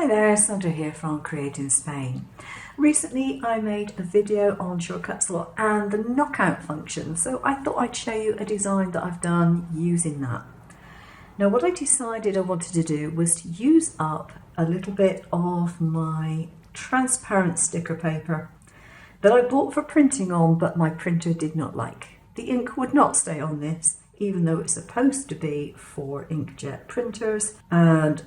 Hi there, Sandra here from createinspain. Recently I made a video on shortcut slot and the knockout function, so I thought I'd show you a design that I've done using that. Now what I decided I wanted to do was to use up a little bit of my transparent sticker paper that I bought for printing on, but my printer did not like. The ink would not stay on this, even though it's supposed to be for inkjet printers, and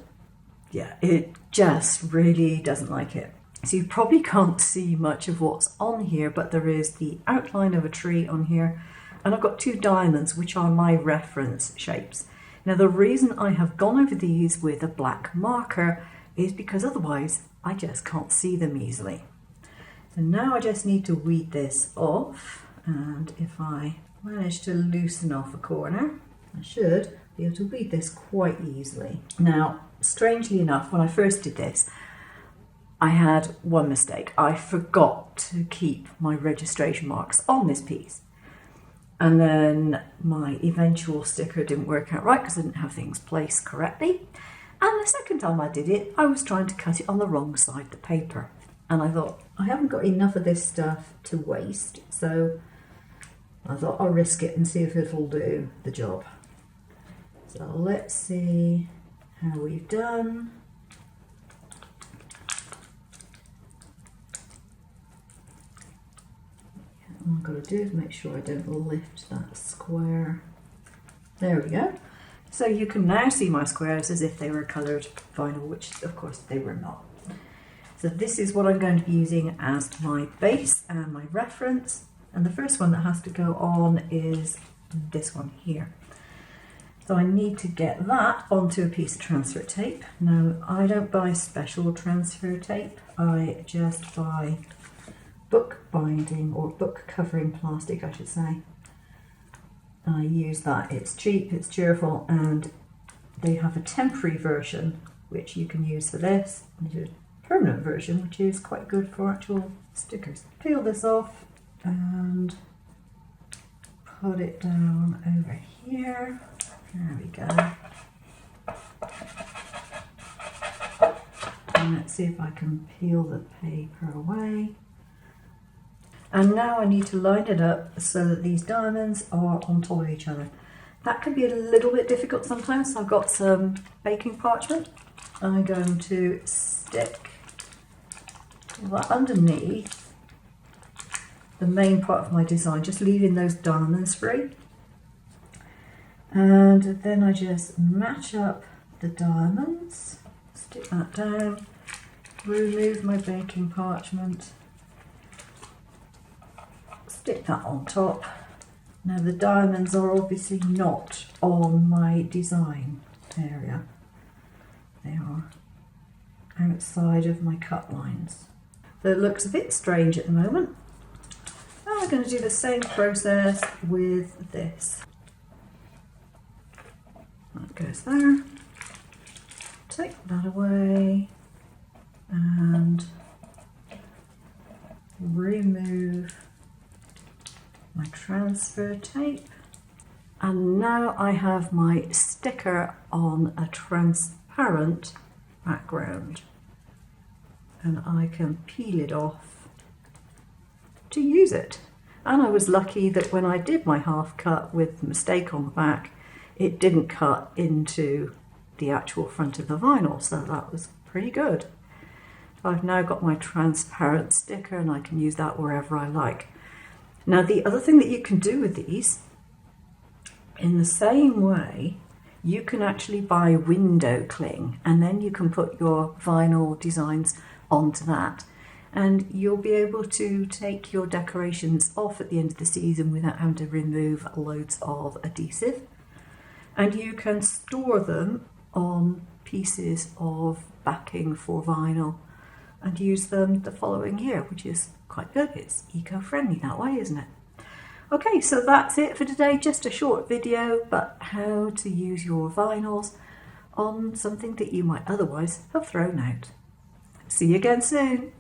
yeah, it just really doesn't like it. So you probably can't see much of what's on here, but there is the outline of a tree on here, and I've got two diamonds, which are my reference shapes. Now the reason I have gone over these with a black marker is because otherwise I just can't see them easily. So now I just need to weed this off, and if I manage to loosen off a corner, I should be able to weed this quite easily. Now, strangely enough, when I first did this, I had one mistake. I forgot to keep my registration marks on this piece. And then my eventual sticker didn't work out right because I didn't have things placed correctly. And the second time I did it, I was trying to cut it on the wrong side of the paper. And I thought, I haven't got enough of this stuff to waste, so I thought I'll risk it and see if it'll do the job. So let's see how we've done. All I've got to do is make sure I don't lift that square. There we go. So you can now see my squares as if they were coloured vinyl, which of course they were not. So this is what I'm going to be using as my base and my reference. And the first one that has to go on is this one here. So I need to get that onto a piece of transfer tape. Now I don't buy special transfer tape, I just buy book binding or book covering plastic, I should say. I use that, it's cheap, it's cheerful, and they have a temporary version which you can use for this, and a permanent version which is quite good for actual stickers. Peel this off and put it down over here. There we go. And let's see if I can peel the paper away. And now I need to line it up so that these diamonds are on top of each other. That can be a little bit difficult sometimes. So I've got some baking parchment. I'm going to stick that underneath the main part of my design, just leaving those diamonds free. And then I just match up the diamonds, stick that down, remove my baking parchment, stick that on top. Now the diamonds are obviously not on my design area, they are outside of my cut lines. So it looks a bit strange at the moment. Now I'm going to do the same process with this. That goes there. Take that away and remove my transfer tape. And now I have my sticker on a transparent background, and I can peel it off to use it. And I was lucky that when I did my half cut with the mistake on the back, it didn't cut into the actual front of the vinyl, so that was pretty good. I've now got my transparent sticker and I can use that wherever I like. Now the other thing that you can do with these, in the same way, you can actually buy window cling, and then you can put your vinyl designs onto that, and you'll be able to take your decorations off at the end of the season without having to remove loads of adhesive. And you can store them on pieces of backing for vinyl and use them the following year, which is quite good. It's eco-friendly that way, isn't it? Okay, so that's it for today. Just a short video, but how to use your vinyls on something that you might otherwise have thrown out. See you again soon.